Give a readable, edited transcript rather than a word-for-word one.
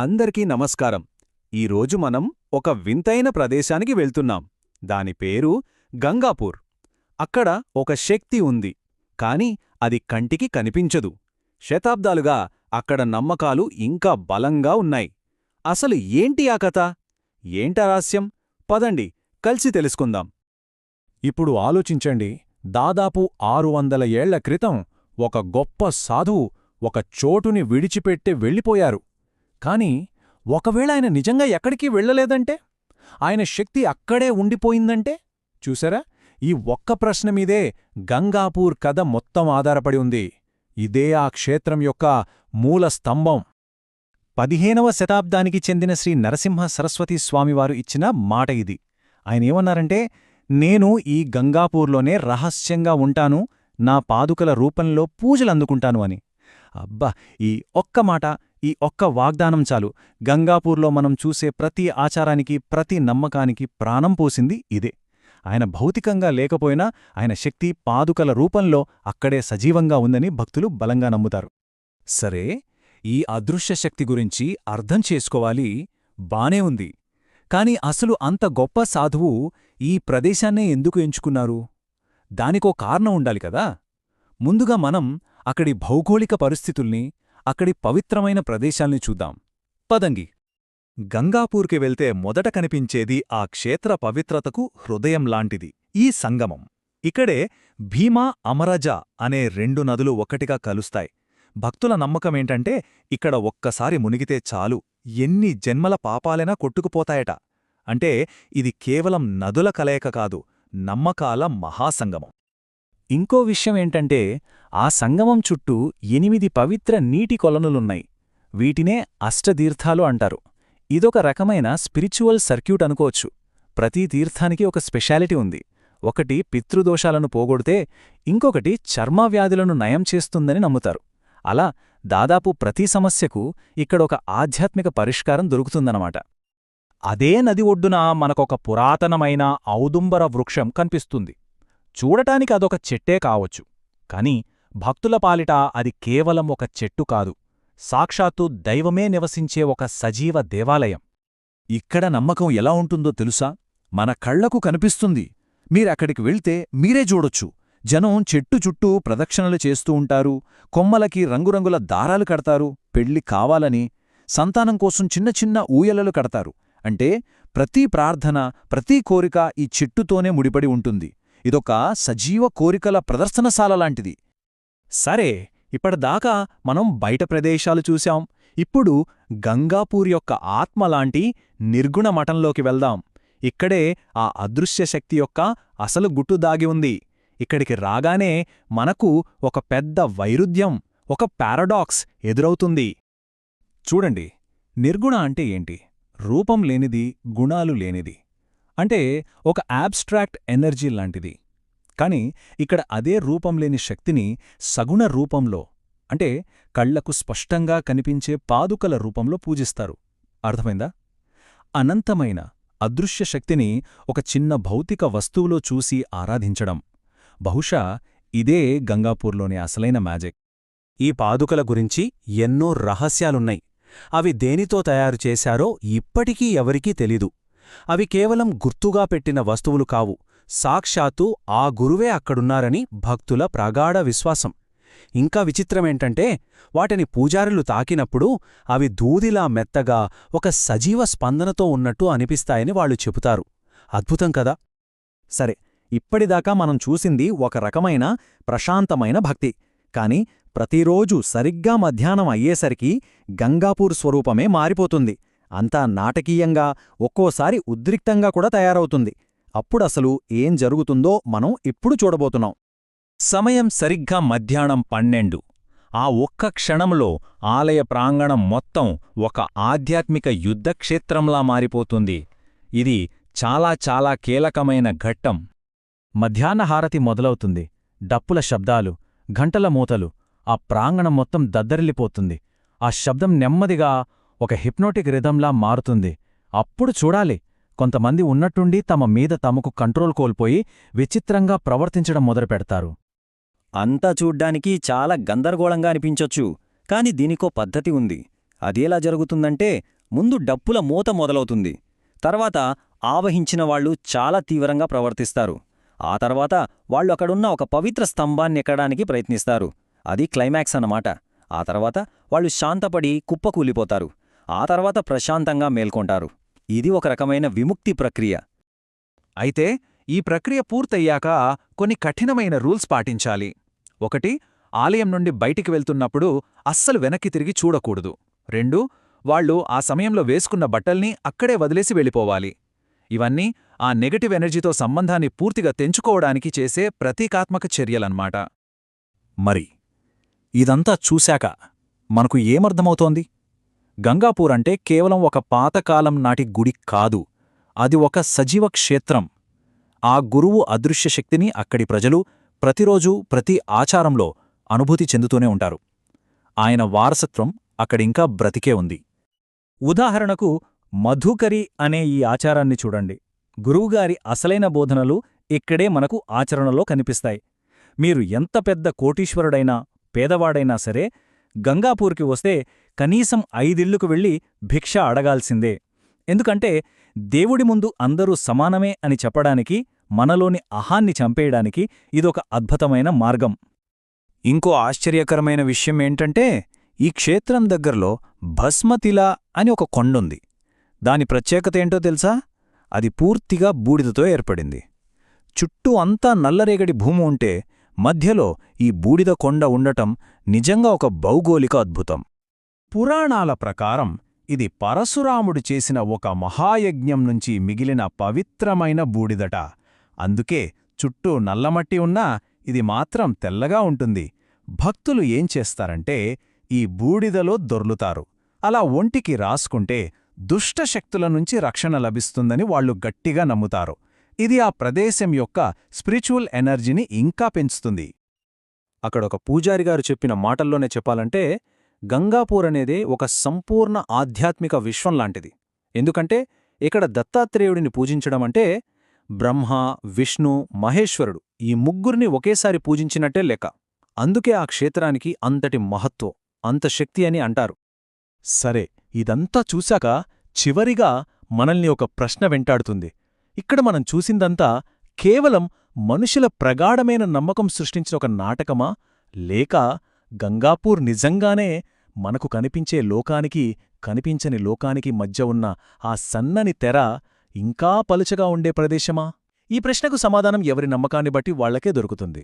అందరికీ నమస్కారం. ఈరోజు మనం ఒక వింతైన ప్రదేశానికి వెళ్తున్నాం. దాని పేరు గంగాపూర్. అక్కడ ఒక శక్తి ఉంది, కాని అది కంటికి కనిపించదు. శతాబ్దాలుగా అక్కడ నమ్మకాలు ఇంకా బలంగా ఉన్నాయి. అసలు ఏంటి ఆ కథ? ఏంటరహస్యం? పదండి, కలిసి తెలుసుకుందాం. ఇప్పుడు ఆలోచించండి, దాదాపు 600 ఏళ్ల క్రితం ఒక గొప్ప సాధువు ఒక చోటుని విడిచిపెట్టి వెళ్ళిపోయారు. కాని ఒకవేళ ఆయన నిజంగా ఎక్కడికి వెళ్ళలేదంటే, ఆయన శక్తి అక్కడే ఉండిపోయిందంటే? చూసారా, ఈ ఒక్క ప్రశ్న మీదే గంగాపూర్ కథ మొత్తం ఆధారపడి ఉంది. ఇదే ఆ క్షేత్రం యొక్క మూల స్తంభం. 15వ శతాబ్దానికి చెందిన శ్రీ నరసింహ సరస్వతి స్వామివారు ఇచ్చిన మాట ఇది. ఆయనేమన్నారంటే, నేను ఈ గంగాపూర్లోనే రహస్యంగా ఉంటాను, నా పాదుకల రూపంలో పూజలందుకుంటాను అని. అబ్బా, ఈ ఒక్క మాట, ఈ ఒక్క వాగ్దానం చాలు గంగాపూర్లో మనం చూసే ప్రతి ఆచారానికి, ప్రతి నమ్మకానికి ప్రాణం పోసింది ఇదే. ఆయన భౌతికంగా లేకపోయినా ఆయన శక్తి పాదుకల రూపంలో అక్కడే సజీవంగా ఉందని భక్తులు బలంగా నమ్ముతారు. సరే, ఈ అదృశ్య శక్తి గురించి అర్థం చేసుకోవాలి, బానే ఉంది. కాని అసలు అంత గొప్ప సాధువు ఈ ప్రదేశాన్నే ఎందుకు ఎంచుకున్నారు? దానికో కారణం ఉండాలి కదా. ముందుగా మనం అక్కడి భౌగోళిక పరిస్థితుల్ని, అక్కడి పవిత్రమైన ప్రదేశాల్ని చూద్దాం. పదండి. గంగాపూర్కి వెళ్తే మొదట కనిపించేది ఆ క్షేత్ర పవిత్రతకు హృదయంలాంటిది, ఈ సంగమం. ఇక్కడే భీమా, అమరజ అనే 2 నదులు ఒక్కటిగా కలుస్తాయి. భక్తుల నమ్మకమేంటంటే, ఇక్కడ ఒక్కసారి మునిగితే చాలు, ఎన్ని జన్మల పాపాలైనా కొట్టుకుపోతాయట. అంటే ఇది కేవలం నదుల కలయిక కాదు, నమ్మకాల మహాసంగమం. ఇంకో విషయమేంటంటే, ఆ సంగమం చుట్టూ 8 పవిత్ర నీటి కొలనులున్నాయి. వీటినే అష్టతీర్థాలు అంటారు. ఇదొక రకమైన స్పిరిచువల్ సర్క్యూట్ అనుకోవచ్చు. ప్రతి తీర్థానికి ఒక స్పెషాలిటీ ఉంది. ఒకటి పితృదోషాలను పోగొడితే, ఇంకొకటి చర్మవ్యాధులను నయం చేస్తుందని నమ్ముతారు. అలా దాదాపు ప్రతి సమస్యకు ఇక్కడొక ఆధ్యాత్మిక పరిష్కారం దొరుకుతుందన్నమాట. అదే నది ఒడ్డున మనకొక పురాతనమైన ఔదుంబర వృక్షం కనిపిస్తుంది. చూడటానికి అదొక చెట్టే కావచ్చు, కాని భక్తుల పాలిట అది కేవలం ఒక చెట్టు కాదు, సాక్షాత్తు దైవమే నివసించే ఒక సజీవ దేవాలయం. ఇక్కడ నమ్మకం ఎలా ఉంటుందో తెలుసా? మన కళ్లకు కనిపిస్తుంది. మీరక్కడికి వెళ్తే మీరే చూడొచ్చు. జనం చెట్టు చుట్టూ ప్రదక్షిణలు చేస్తూ ఉంటారు, కొమ్మలకి రంగురంగుల దారాలు కడతారు, పెళ్లి కావాలని, సంతానం కోసం చిన్న చిన్న ఊయలలు కడతారు. అంటే ప్రతి ప్రార్థన, ప్రతి కోరిక ఈ చెట్టుతోనే ముడిపడి ఉంటుంది. ఇదొక సజీవ కోరికల ప్రదర్శనశాలలాంటిది. సరే, ఇప్పటిదాకా మనం బయట ప్రదేశాలు చూశాం. ఇప్పుడు గంగాపూర్ యొక్క ఆత్మలాంటి నిర్గుణ మఠంలోకి వెళ్దాం. ఇక్కడే ఆ అదృశ్య శక్తి యొక్క అసలు గుట్టు దాగి ఉంది. ఇక్కడికి రాగానే మనకు ఒక పెద్ద వైరుధ్యం, ఒక పారాడాక్స్ ఎదురవుతుంది. చూడండి, నిర్గుణ అంటే ఏంటి? రూపం లేనిది, గుణాలు లేనిది. అంటే ఒక యాబ్స్ట్రాక్ట్ ఎనర్జీ లాంటిది. కాని ఇక్కడ అదే రూపం లేని శక్తిని సగుణ రూపంలో, అంటే కళ్లకు స్పష్టంగా కనిపించే పాదుకల రూపంలో పూజిస్తారు. అర్థమైందా? అనంతమైన అదృశ్య శక్తిని ఒక చిన్న భౌతిక వస్తువులో చూసి ఆరాధించడం. బహుశా ఇదే గంగాపూర్లోని అసలైన మ్యాజిక్. ఈ పాదుకల గురించి ఎన్నో రహస్యాలున్నాయి. అవి దేనితో తయారు చేశారో ఇప్పటికీ ఎవరికీ తెలీదు. అవి కేవలం గుర్తుగా పెట్టిన వస్తువులు కావు, సాక్షాత్తు ఆ గురువే అక్కడున్నారని భక్తుల ప్రగాఢ విశ్వాసం. ఇంకా విచిత్రమేంటంటే, వాటిని పూజారులు తాకినప్పుడు అవి దూదిలా మెత్తగా ఒక సజీవ స్పందనతో ఉన్నట్టు అనిపిస్తాయని వాళ్ళు చెబుతారు. అద్భుతం కదా. సరే, ఇప్పటిదాకా మనం చూసింది ఒక రకమైన ప్రశాంతమైన భక్తి. కాని ప్రతిరోజు సరిగ్గా మధ్యాహ్నం అయ్యేసరికి గంగాపూర్ స్వరూపమే మారిపోతుంది. అంతా నాటకీయంగా, ఒక్కోసారి ఉద్రిక్తంగా కూడా తయారవుతుంది. అప్పుడసలు ఏం జరుగుతుందో మనం ఇప్పుడు చూడబోతున్నాం. సమయం సరిగ్గా మధ్యాహ్నం 12. ఆ ఒక్క క్షణంలో ఆలయ ప్రాంగణం మొత్తం ఒక ఆధ్యాత్మిక యుద్ధక్షేత్రంలా మారిపోతుంది. ఇది చాలా చాలా కీలకమైన ఘట్టం. మధ్యాహ్న హారతి మొదలవుతుంది. డప్పుల శబ్దాలు, ఘంటల మూతలు, ఆ ప్రాంగణం మొత్తం దద్దరిల్లిపోతుంది. ఆ శబ్దం నెమ్మదిగా ఒక హిప్నోటిక్ రిథంలా మారుతుంది. అప్పుడు చూడాలి, కొంతమంది ఉన్నట్టుండి తమ మీద తమకు కంట్రోల్ కోల్పోయి విచిత్రంగా ప్రవర్తించడం మొదలుపెడతారు. అంతా చూడ్డానికి చాలా గందరగోళంగా అనిపించొచ్చు, కాని దీనికో పద్ధతి ఉంది. అదేలా జరుగుతుందంటే ముందు డప్పుల మూత మొదలవుతుంది. తర్వాత ఆవహించిన వాళ్ళు చాలా తీవ్రంగా ప్రవర్తిస్తారు. ఆ తర్వాత వాళ్ళు అక్కడున్న ఒక పవిత్ర స్తంభాన్ని ఎక్కడానికి ప్రయత్నిస్తారు. అది క్లైమాక్స్ అన్నమాట. ఆ తర్వాత వాళ్ళు శాంతపడి కుప్పకూలిపోతారు. ఆ తర్వాత ప్రశాంతంగా మేల్కొంటారు. ఇది ఒక రకమైన విముక్తి ప్రక్రియ. అయితే ఈ ప్రక్రియ పూర్తయ్యాక కొన్ని కఠినమైన రూల్స్ పాటించాలి. ఒకటి, ఆలయం నుండి బయటికి వెళ్తున్నప్పుడు అస్సలు వెనక్కి తిరిగి చూడకూడదు. 2, వాళ్ళు ఆ సమయంలో వేసుకున్న బట్టల్ని అక్కడే వదిలేసి వెళ్ళిపోవాలి. ఇవన్నీ ఆ నెగటివ్ ఎనర్జీతో సంబంధాన్ని పూర్తిగా తెంచుకోవడానికి చేసే ప్రతీకాత్మక చర్యలన్మాట. మరి ఇదంతా చూశాక మనకు ఏమర్థమవుతోంది? గంగాపూర్ అంటే కేవలం ఒక పాతకాలం నాటి గుడి కాదు, అది ఒక సజీవ క్షేత్రం. ఆ గురువు అదృశ్య శక్తిని అక్కడి ప్రజలు ప్రతిరోజూ ప్రతి ఆచారంలో అనుభూతి చెందుతూనే ఉంటారు. ఆయన వారసత్వం అక్కడింకా బ్రతికే ఉంది. ఉదాహరణకు మధుకరి అనే ఈ ఆచారాన్ని చూడండి. గురువుగారి అసలైన బోధనలు ఇక్కడే మనకు ఆచరణలో కనిపిస్తాయి. మీరు ఎంత పెద్ద కోటీశ్వరుడైనా పేదవాడైనా సరే గంగాపూర్కి వస్తే కనీసం 5 ఇళ్లకు వెళ్ళి భిక్ష అడగాల్సిందే. ఎందుకంటే దేవుడి ముందు అందరూ సమానమే అని చెప్పడానికి, మనలోని అహాన్ని చంపేయడానికి ఇదొక అద్భుతమైన మార్గం. ఇంకో ఆశ్చర్యకరమైన విషయం ఏంటంటే, ఈ క్షేత్రం దగ్గర్లో భస్మతిల అని ఒక కొండుంది. దాని ప్రత్యేకతేంటో తెలుసా? అది పూర్తిగా బూడిదతో ఏర్పడింది. చుట్టూ అంతా నల్లరేగడి భూమి ఉంటే మధ్యలో ఈ బూడిద కొండ ఉండటం నిజంగా ఒక భౌగోళిక అద్భుతం. పురాణాల ప్రకారం ఇది పరశురాముడు చేసిన ఒక మహాయజ్ఞం నుంచి మిగిలిన పవిత్రమైన బూడిదట. అందుకే చుట్టూ నల్లమట్టి ఉన్నా ఇది మాత్రం తెల్లగా ఉంటుంది. భక్తులు ఏం చేస్తారంటే ఈ బూడిదలో దొర్లుతారు. అలా ఒంటికి రాసుకుంటే దుష్టశక్తుల నుంచి రక్షణ లభిస్తుందని వాళ్ళు గట్టిగా నమ్ముతారు. ఇది ఆ ప్రదేశం యొక్క స్పిరిచువల్ ఎనర్జీని ఇంకా పెంచుతుంది. అక్కడొక పూజారిగారు చెప్పిన మాటల్లోనే చెప్పాలంటే, గంగాపూర్ అనేదే ఒక సంపూర్ణ ఆధ్యాత్మిక విశ్వం లాంటిది. ఎందుకంటే ఇక్కడ దత్తాత్రేయుడిని పూజించడమంటే బ్రహ్మ, విష్ణు, మహేశ్వరుడు ఈ ముగ్గురిని ఒకేసారి పూజించినట్టే లెక్క. అందుకే ఆ క్షేత్రానికి అంతటి మహత్వం, అంత శక్తి అని అంటారు. సరే, ఇదంతా చూశాక చివరిగా మనల్ని ఒక ప్రశ్న వెంటాడుతుంది. ఇక్కడ మనం చూసిందంతా కేవలం మనుషుల ప్రగాఢమైన నమ్మకం సృష్టించిన ఒక నాటకమా, లేక గంగాపూర్ నిజంగానే మనకు కనిపించే లోకానికి, కనిపించని లోకానికి మధ్య ఉన్న ఆ సన్నని తెర ఇంకా పలుచగా ఉండే ప్రదేశమా? ఈ ప్రశ్నకు సమాధానం ఎవరి నమ్మకాన్ని బట్టి వాళ్లకే దొరుకుతుంది.